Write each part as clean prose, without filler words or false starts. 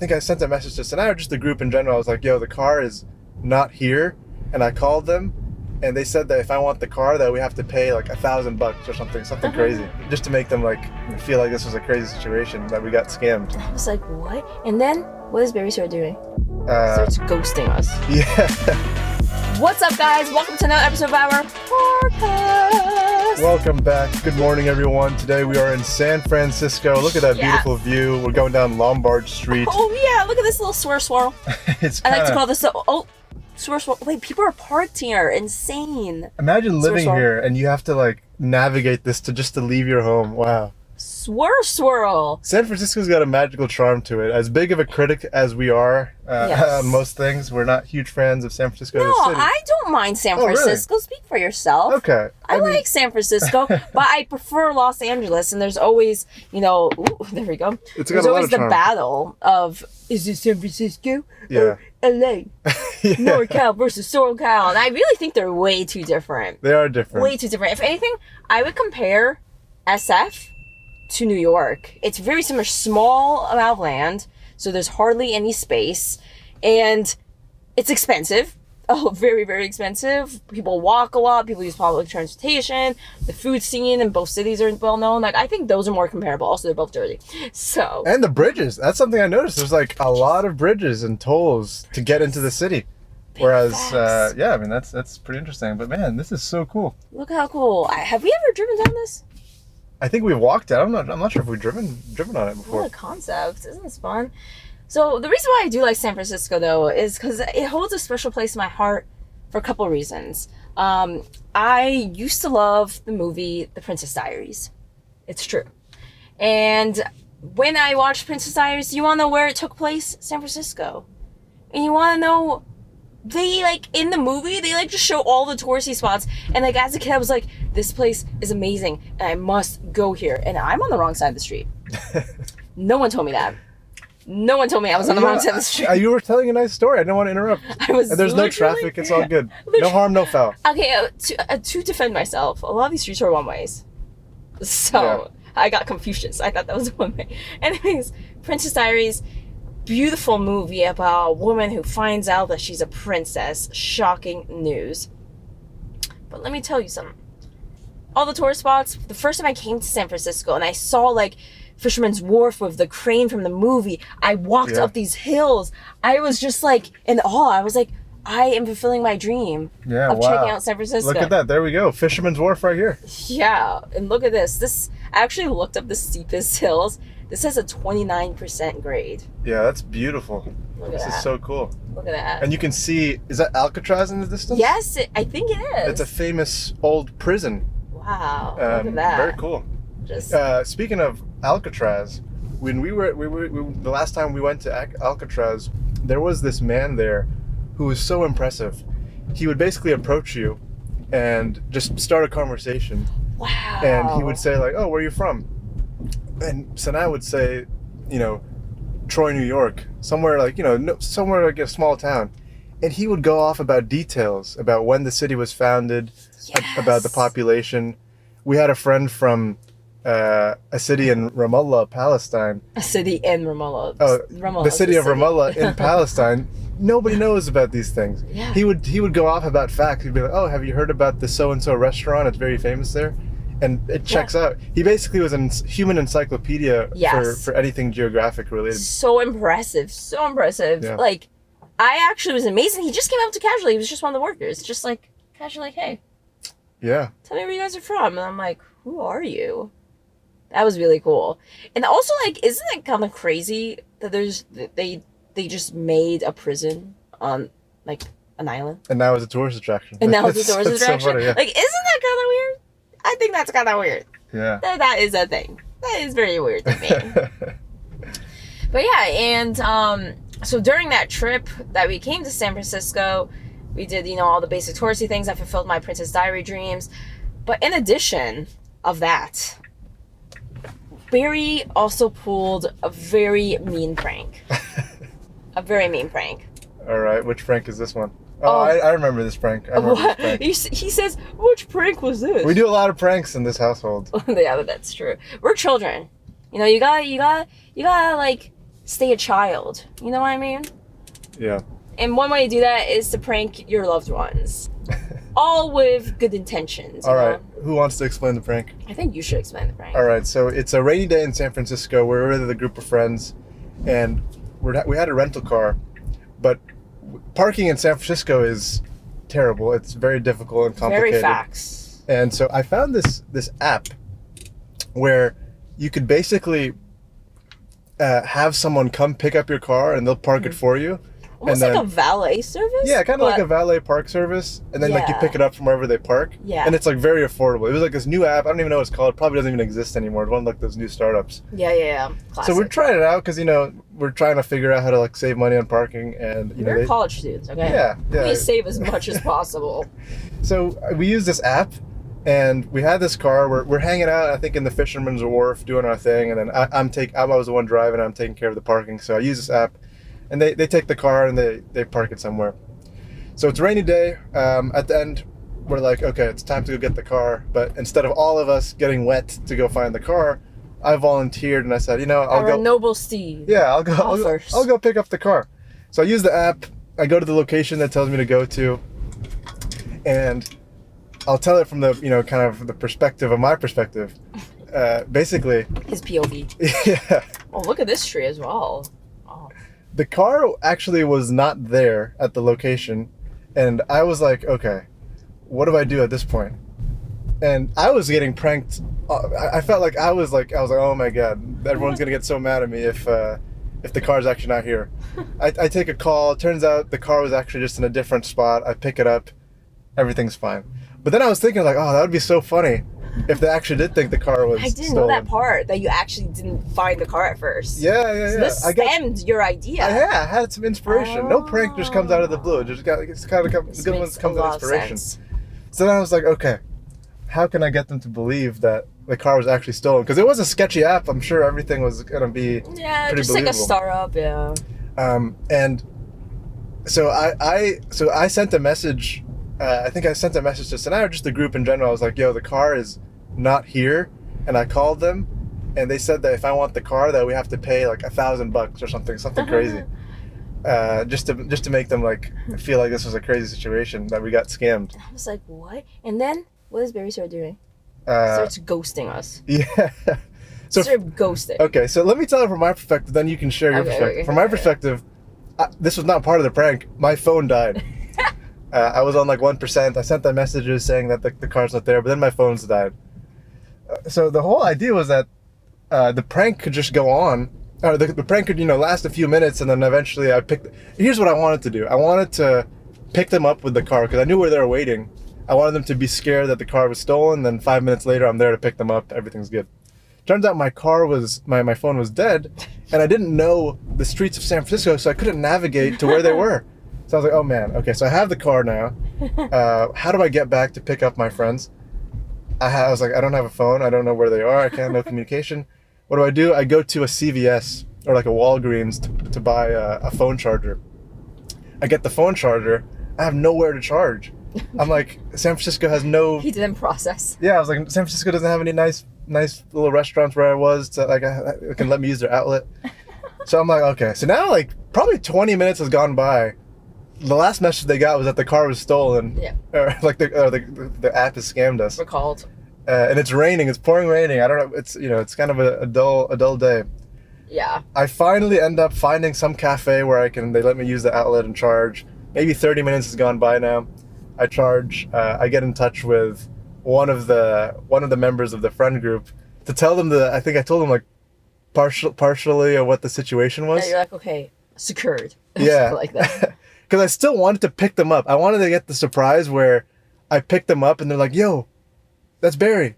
think I sent a message to Sanai or just the group in general. I was like, yo, the car is not here. And I called them and they said that if I want the car that we have to pay like $1,000 or something crazy, just to make them like feel like this was a crazy situation that we got scammed. I was like, what? And then what is Barry start doing? Starts ghosting us. Yeah. What's up, guys? Welcome to another episode of our carcast. Welcome back. Good morning, everyone. Today we are in San Francisco. Look at that beautiful view. We're going down Lombard Street. Oh yeah, look at this little swirl. I like to call this swirl. Wait, people are parked here. Insane. Imagine living here and you have to like navigate this to leave your home. Wow. Swirl. San Francisco's got a magical charm to it. As big of a critic as we are on most things, we're not huge fans of San Francisco as a city. No, I don't mind San Francisco. Really? Speak for yourself. Okay. I mean, like San Francisco, but I prefer Los Angeles, and there's always, there we go. There's always the battle of, is it San Francisco or LA? Yeah. NorCal versus SoCal. And I really think they're way too different. They are different. Way too different. If anything, I would compare SF to New York. It's very similar, small amount of land, so there's hardly any space, and it's expensive. Oh, very, very expensive. People walk a lot, people use public transportation, the food scene in both cities are well known. Like, I think those are more comparable. Also, they're both dirty. So. And the bridges. That's something I noticed. There's like a lot of bridges and tolls to get into the city. Whereas, that's pretty interesting. But man, this is so cool. Look how cool. Have we ever driven down this? I think we've walked it. I'm not sure if we've driven on it before. What a concept. Isn't this fun? So the reason why I do like San Francisco, though, is because it holds a special place in my heart for a couple of reasons. I used to love the movie The Princess Diaries. It's true. And when I watched Princess Diaries, you want to know where it took place? San Francisco. And you want to know, they, like, in the movie, they, like, just show all the touristy spots. And, like, as a kid, I was like, this place is amazing, and I must go here. And I'm on the wrong side of the street. No one told me that. No one told me I was on the wrong side of the street. You were telling a nice story. I didn't want to interrupt. There's no traffic. It's all good. No harm, no foul. Okay, to defend myself, a lot of these streets are one-ways. So, I got confused. I thought that was one way. Anyways, Princess Diaries, beautiful movie about a woman who finds out that she's a princess. Shocking news. But let me tell you something. All the tourist spots, the first time I came to San Francisco and I saw like Fisherman's Wharf with the crane from the movie, I walked up these hills. I was just like in awe. I was like, I am fulfilling my dream of checking out San Francisco. Look at that. There we go. Fisherman's Wharf right here. Yeah. And look at this. I actually looked up the steepest hills. This has a 29% grade. Yeah, that's beautiful. This is so cool. Look at that. And you can see, is that Alcatraz in the distance? Yes, I think it is. It's a famous old prison. Wow, look at that. Very cool. Speaking of Alcatraz, when we the last time we went to Alcatraz, there was this man there who was so impressive. He would basically approach you and just start a conversation. Wow. And he would say like, oh, where are you from? And Sanaa would say, Troy, New York, somewhere like, somewhere like a small town. And he would go off about details about when the city was founded, about the population. We had a friend from a city in Ramallah, Palestine. A city in Ramallah. Oh, the city of Ramallah in Palestine. Nobody knows about these things. Yeah. He would go off about facts. He'd be like, oh, have you heard about the so-and-so restaurant? It's very famous there. And it checks out. He basically was a human encyclopedia for anything geographic related. So impressive. So impressive. Yeah. Like, I actually was amazed. He just came up to casually. He was just one of the workers. Just like, casually, like, hey. Yeah. Tell me where you guys are from. And I'm like, who are you? That was really cool. And also, like, isn't it kind of crazy that they just made a prison on, like, an island? And now it's a tourist attraction. And now it's a tourist attraction? So funny, yeah. Like, isn't that kind of weird? I think that's kind of weird. Yeah. That is a thing. That is very weird to me. But yeah, and so during that trip that we came to San Francisco, we did, all the basic touristy things that fulfilled my Princess Diary dreams. But in addition of that, Barry also pulled a very mean prank. A very mean prank. All right, which prank is this one? Oh, I remember this prank. He says, which prank was this? We do a lot of pranks in this household. Yeah, that's true. We're children. You gotta like stay a child. You know what I mean? Yeah. And one way to do that is to prank your loved ones. All with good intentions. All right. Who wants to explain the prank? I think you should explain the prank. All right. So it's a rainy day in San Francisco. We're with a group of friends, and we had a rental car, but parking in San Francisco is terrible. It's very difficult and complicated. Very facts. And so I found this app where you could basically have someone come pick up your car and they'll park it for you. Almost and like a valet service? Yeah, kind of like a valet park service. And then like you pick it up from wherever they park. Yeah. And it's like very affordable. It was like this new app. I don't even know what it's called. It probably doesn't even exist anymore. It's one of like those new startups. Yeah. Classic. So we're trying it out because, you know, we're trying to figure out how to like save money on parking. And you know, we're college students, okay? Yeah. Please save as much as possible. So we use this app. And we had this car. We're hanging out, I think, in the Fisherman's Wharf doing our thing. And then I was the one driving. I'm taking care of the parking. So I use this app. And they take the car and they park it somewhere. So it's a rainy day. At the end, we're like, okay, it's time to go get the car. But instead of all of us getting wet to go find the car, I volunteered and I said, you know, I'll go. Noble Steve. Yeah, I'll go pick up the car. So I use the app. I go to the location that tells me to go to, and I'll tell it from the, you know, kind of the perspective of my perspective. Basically. His POV. Yeah. Oh, look at this tree as well. The car actually was not there at the location, and I was like, okay, what do I do at this point? And I was getting pranked. I felt like I was like, oh my god, everyone's gonna get so mad at me if the car's actually not here. I take a call. It turns out the car was actually just in a different spot. I pick it up, everything's fine. But then I was thinking like, oh, that would be so funny if they actually did think the car was I didn't stolen. know that part, that you actually didn't find the car at first. Yeah. So this stemmed your idea. I had some inspiration. No prank just comes out of the blue. It's kind of the good ones comes with inspiration. So then I was like, okay, how can I get them to believe that the car was actually stolen? Because it was a sketchy app. I'm sure everything was gonna be pretty just believable. like a startup. Yeah. And so I sent a message. I think I sent a message to Sanaa, or just the group in general. I was like, yo, the car is not here. And I called them, and they said that if I want the car, that we have to pay like $1,000 or something crazy. Just to make them like feel like this was a crazy situation, that we got scammed. I was like, what? And then what is Barry start doing? Starts ghosting us. Yeah. So ghosting. Okay, so let me tell it from my perspective, then you can share your perspective. Okay, from my perspective, this was not part of the prank. My phone died. I was on like 1%. I sent them messages saying that the car's not there, but then my phone's died. So the whole idea was that the prank could just go on, or the prank could, you know, last a few minutes, and then eventually here's what I wanted to do. I wanted to pick them up with the car, because I knew where they were waiting. I wanted them to be scared that the car was stolen, then 5 minutes later I'm there to pick them up, everything's good. Turns out my phone was dead, and I didn't know the streets of San Francisco, so I couldn't navigate to where they were. So I was like, oh man, okay, so I have the car now. How do I get back to pick up my friends? I was like, I don't have a phone. I don't know where they are. I can't, no communication. What do? I go to a CVS or like a Walgreens to buy a phone charger. I get the phone charger. I have nowhere to charge. I'm like, San Francisco has no... He didn't process. Yeah, I was like, San Francisco doesn't have any nice little restaurants where I was to like, I can let me use their outlet. So I'm like, okay. So now like probably 20 minutes has gone by. The last message they got was that the car was stolen. Yeah. Or like the app has scammed us. We're called. And it's raining. It's pouring raining. I don't know. It's, you know, it's kind of a dull day. Yeah. I finally end up finding some cafe where they let me use the outlet and charge. Maybe 30 minutes has gone by now. I charge. I get in touch with one of the members of the friend group to tell them I think I told them like partially of what the situation was. Yeah, you're like, okay, secured. Yeah. Like that. Because I still wanted to pick them up. I wanted to get the surprise where I picked them up and they're like, yo, that's Barry.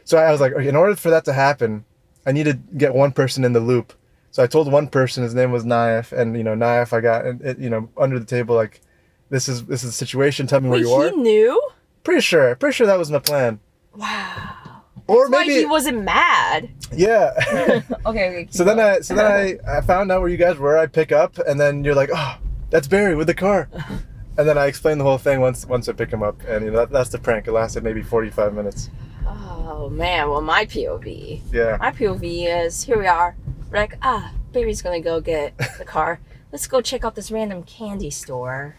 So I was like, okay, in order for that to happen, I need to get one person in the loop. So I told one person, his name was Naif, and you know, Naif, I got under the table like, this is the situation. Tell me where you are. He knew? Pretty sure that wasn't a plan. Wow. Or That's maybe why he wasn't mad. Yeah. Okay. So then I found out where you guys were. I pick up, and then you're like, oh, that's Barry with the car. And then I explained the whole thing once I pick him up, and you know that's the prank. It lasted maybe 45 minutes. Oh man, well my POV. Yeah. My POV is, here we are. We're like, Barry's gonna go get the car. Let's go check out this random candy store.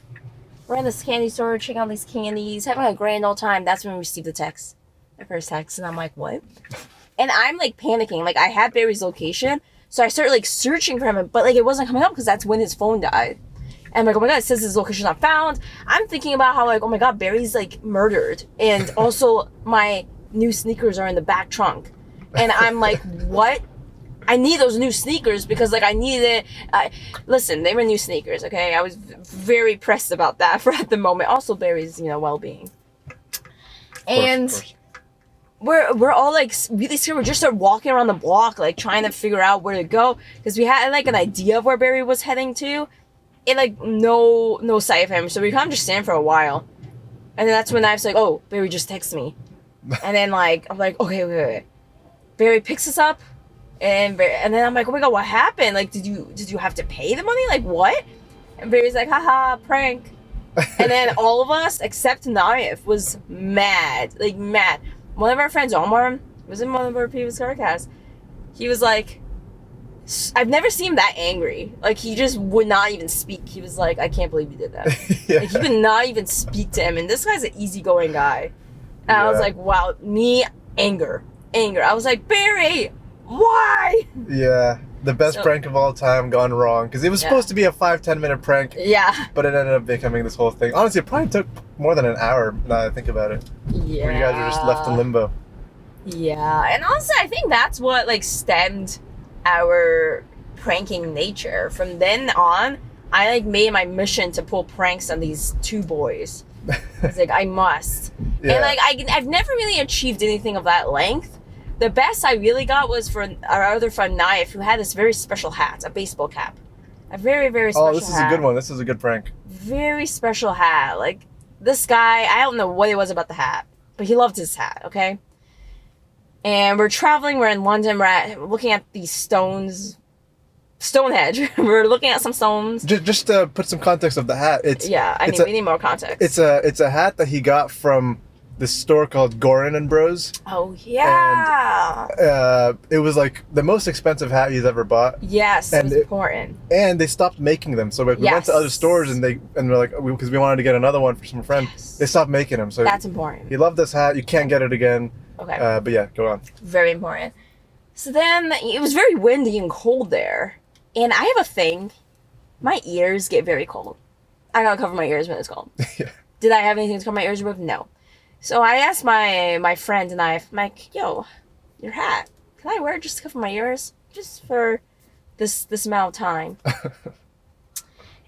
We're in this candy store, checking out these candies, having a grand old time. That's when we received the text. The first text, and I'm like, what? And I'm like panicking. Like I had Barry's location, so I started like searching for him, but like it wasn't coming up because that's when his phone died. And I'm like, oh my god, it says his location not found. I'm thinking about how like, oh my god, Barry's like murdered, and also my new sneakers are in the back trunk, and I'm like, what? I need those new sneakers because like I needed it. Listen, they were new sneakers, okay? I was very pressed about that for at the moment. Also Barry's, well-being. And Of course. we're all like really scared. We just start walking around the block, like trying to figure out where to go because we had like an idea of where Barry was heading to, and like no sight of him. So we kind of just stand for a while, and then that's when I was like, "Oh, Barry just texted me," and then like I'm like, "Okay, wait." Barry picks us up, and then I'm like, "Oh my god, what happened? Like, did you have to pay the money? Like what?" And Barry's like, "Haha, prank." And then all of us, except Naif, was mad. Like, mad. One of our friends, Omar, was in one of our previous carcasts. He was like, I've never seen him that angry. Like, he just would not even speak. He was like, I can't believe you did that. Yeah. Like, he would not even speak to him. And this guy's an easygoing guy. And I was like, wow, anger. I was like, Barry, why? Yeah. The best prank of all time gone wrong. Because it was supposed to be a 5-10 minute prank. Yeah. But it ended up becoming this whole thing. Honestly, it probably took more than an hour now that I think about it. Yeah. Where you guys were just left in limbo. Yeah. And honestly, I think that's what, like, stemmed our pranking nature. From then on, I, like, made my mission to pull pranks on these two boys. I was like, I must. Yeah. And, like, I've never really achieved anything of that length. The best I really got was for our other friend, Naif, who had this very special hat, a baseball cap. A very, very special hat. Oh, this is a good one. This is a good prank. Very special hat. Like, this guy, I don't know what it was about the hat, but he loved his hat, okay? And we're traveling, we're in London, we're looking at these Stonehenge. We're looking at some stones. Just to put some context of the hat, we need more context. It's a hat that he got from this store called Gorin and Bros. Oh, yeah. It was like the most expensive hat he's ever bought. Yes, it was important. And they stopped making them. So we went to other stores and we're like, because we wanted to get another one for some friend. Yes. They stopped making them. So that's important. He loved this hat. You can't get it again. Okay. But yeah, go on. Very important. So then it was very windy and cold there. And I have a thing. My ears get very cold. I gotta cover my ears when it's cold. Yeah. Did I have anything to cover my ears with? No. So I asked my friend and I'm like, yo, your hat, can I wear it just to cover my ears? Just for this amount of time.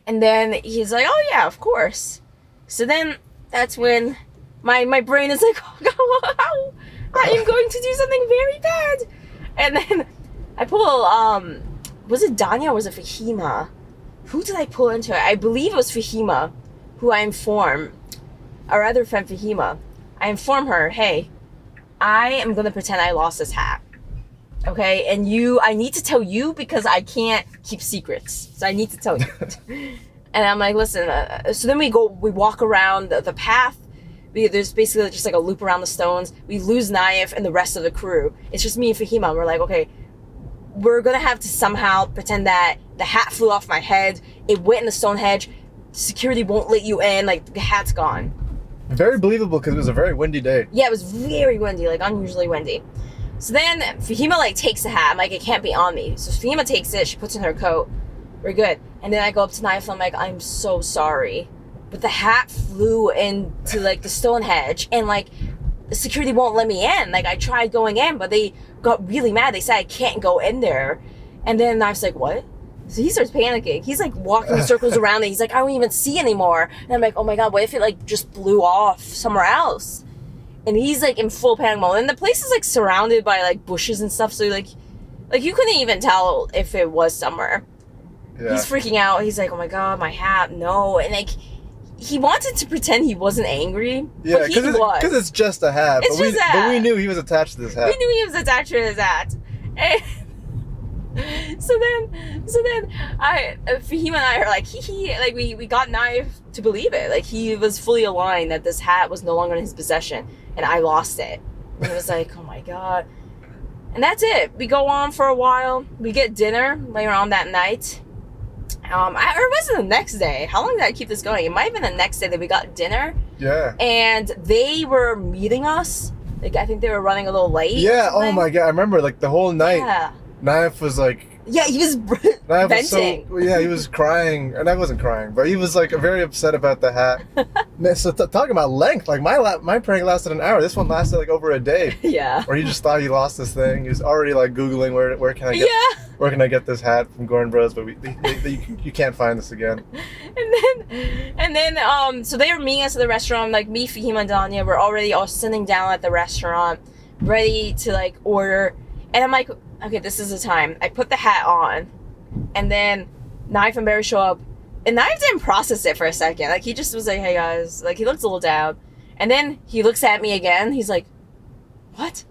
And then he's like, oh yeah, of course. So then that's when my brain is like, oh God, I am going to do something very bad. And then I pull, was it Danya or was it Fahima? Who did I pull into it? I believe it was Fahima, who I informed, our other friend Fahima. I inform her, hey, I am going to pretend I lost this hat. Okay? And I need to tell you because I can't keep secrets. So I need to tell you. And I'm like, listen, so then we walk around the path. There's basically just like a loop around the stones. We lose Naif and the rest of the crew. It's just me and Fahima. And we're like, okay, we're going to have to somehow pretend that the hat flew off my head. It went in the stone hedge. Security won't let you in. Like, the hat's gone. Very believable because it was a very windy day. Yeah, it was very windy, like unusually windy. So then Fahima like takes the hat. I'm like, it can't be on me. So Fahima takes it. She puts it in her coat. We're good. And then I go up to Naif and I'm like, I'm so sorry, but the hat flew into like the stone hedge and like the security won't let me in. Like I tried going in, but they got really mad. They said I can't go in there. And then Naif's like, what? So he starts panicking. He's like walking in circles around it. He's like, I don't even see anymore. And I'm like, oh my God, what if it like just blew off somewhere else? And he's like in full panic mode. And the place is like surrounded by like bushes and stuff. So like you couldn't even tell if it was somewhere. Yeah. He's freaking out. He's like, oh my God, my hat, no. And like, he wanted to pretend he wasn't angry. Yeah, but he was. Because it's just a hat. It's just a hat. But we knew he was attached to this hat. We knew he was attached to his hat. And so then Fahima and I are like, like we got Naif to believe it. Like he was fully aligned that this hat was no longer in his possession and I lost it. And he was like, oh my God. And that's it. We go on for a while. We get dinner later on that night. Or was it the next day? How long did I keep this going? It might have been the next day that we got dinner. Yeah. And they were meeting us. Like, I think they were running a little late. Yeah, oh my God. I remember, like, the whole night, Yeah. Naif was like... Yeah, he was Naif was venting. yeah, he was crying. And I wasn't crying, but he was, like, very upset about the hat. Man, so talking about length, like, my prank lasted an hour. This one lasted, like, over a day. Yeah. Where he just thought he lost this thing. He was already, like, Googling where can I get... Yeah. Where can I get this hat from Gordon Bros? But you can't find this again. And then, so they were meeting us at the restaurant. Like, me, Fahima, and Danya were already all sitting down at the restaurant, ready to, like, order. And I'm like, okay, this is the time. I put the hat on, and then Naif and Barry show up. And Naif didn't process it for a second. Like, he just was like, hey, guys. Like, he looked a little down. And then he looks at me again. He's like, what?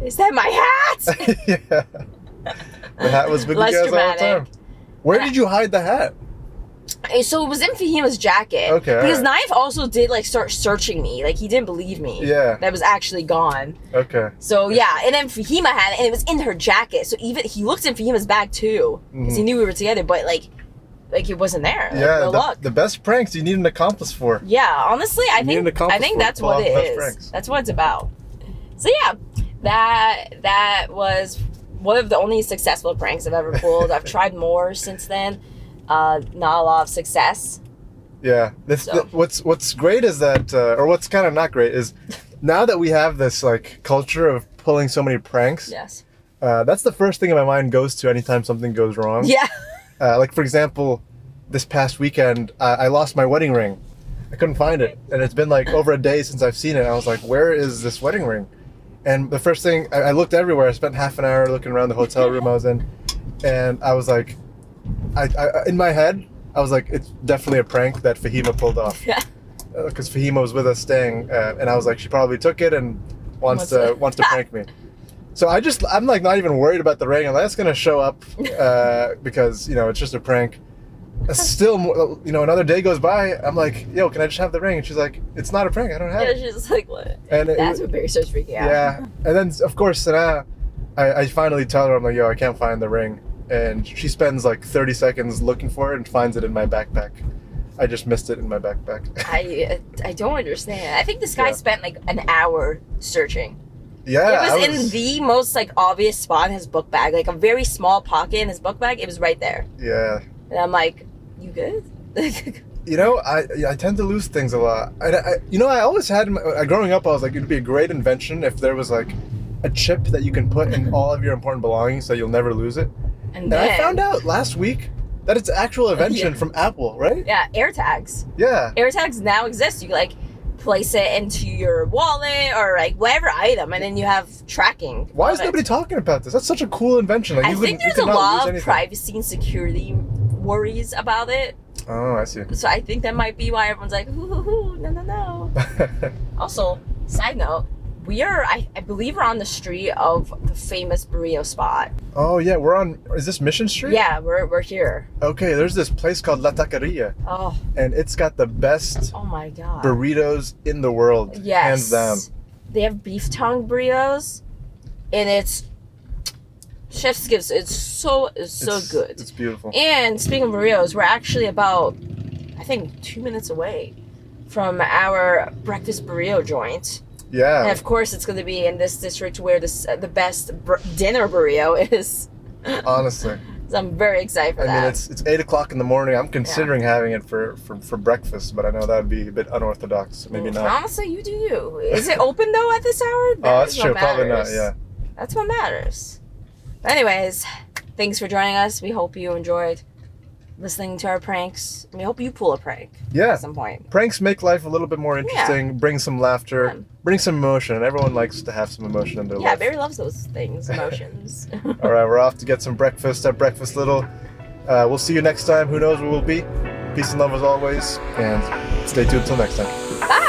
Is that my hat? Yeah. The hat was with you Less guys all the dramatic. time. Where did you hide the hat? And so it was in Fahima's jacket. Okay, Because alright. Naif also did, like, start searching me. Like, he didn't believe me. Yeah. That was actually gone. Okay. So, yeah. And then Fahima had it, and it was in her jacket. So even he looked in Fahima's bag, too. Because he knew we were together. But, like it wasn't there. Like, Yeah, no luck. the best pranks you need an accomplice for. Yeah, honestly, I need an think accomplice for that's pull off what it the best is. pranks. That's what it's about. So yeah, that was one of the only successful pranks I've ever pulled. I've tried more since then. Not a lot of success. Yeah. So. What's great is that, or what's kind of not great is, now that we have this like culture of pulling so many pranks. Yes. That's the first thing in my mind goes to anytime something goes wrong. Yeah. Like, for example, this past weekend, I lost my wedding ring. I couldn't find it. And it's been like over a day since I've seen it. I was like, where is this wedding ring? And the first thing, I looked everywhere. I spent half an hour looking around the hotel room I was in. And I was like, I in my head, I was like, it's definitely a prank that Fahima pulled off. Yeah. Because Fahima was with us staying. And I was like, she probably took it and wants to prank me. So I'm like not even worried about the ring. I'm like, it's going to show up because, it's just a prank. Still, another day goes by. I'm like, yo, can I just have the ring? And she's like, it's not a prank. I don't have it. She's just like, what? And That's what Barry starts freaking out. yeah. And then, of course, Sana, I finally tell her, I'm like, yo, I can't find the ring. And she spends like 30 seconds looking for it and finds it in my backpack. I just missed it in my backpack. I don't understand. I think this guy spent like an hour searching. Yeah. It was in the most like obvious spot in his book bag, like a very small pocket in his book bag. It was right there. Yeah. And I'm like, you good? I tend to lose things a lot. I always had, growing up, I was like, it'd be a great invention if there was like a chip that you can put in all of your important belongings so you'll never lose it. And then, I found out last week that it's an actual invention from Apple, right? Yeah, AirTags. Yeah. AirTags now exist. You like place it into your wallet or like whatever item, and then you have tracking. Why is nobody talking about this? That's such a cool invention. Like, I think there's a lot of privacy and security worries about it. Oh, I see. So I think that might be why everyone's like, no. Also, side note, I believe we're on the street of the famous burrito spot. Oh yeah, is this Mission Street? Yeah, we're here. Okay, there's this place called La Taqueria. Oh. And it's got the best Oh my god. burritos in the world. Yes. Hands down. They have beef tongue burritos, and it's chef's kiss. It's so good. It's beautiful. And speaking of burritos, we're actually about, I think, 2 minutes away from our breakfast burrito joint. Yeah. And of course, it's going to be in this district where the best dinner burrito is. Honestly. So I'm very excited for that. I mean, it's 8 o'clock in the morning. I'm considering having it for breakfast, but I know that would be a bit unorthodox. So maybe not. Honestly, you do you. Is it open though at this hour? Oh, that's true. Probably not. Yeah. That's what matters. But anyways, thanks for joining us. We hope you enjoyed listening to our pranks. We hope you pull a prank at some point. Pranks make life a little bit more interesting, bring some laughter, bring some emotion. Everyone likes to have some emotion in their life. Yeah, Barry loves those things, emotions. All right, we're off to get some breakfast at Breakfast Little. We'll see you next time. Who knows where we'll be. Peace and love as always, and stay tuned until next time. Bye!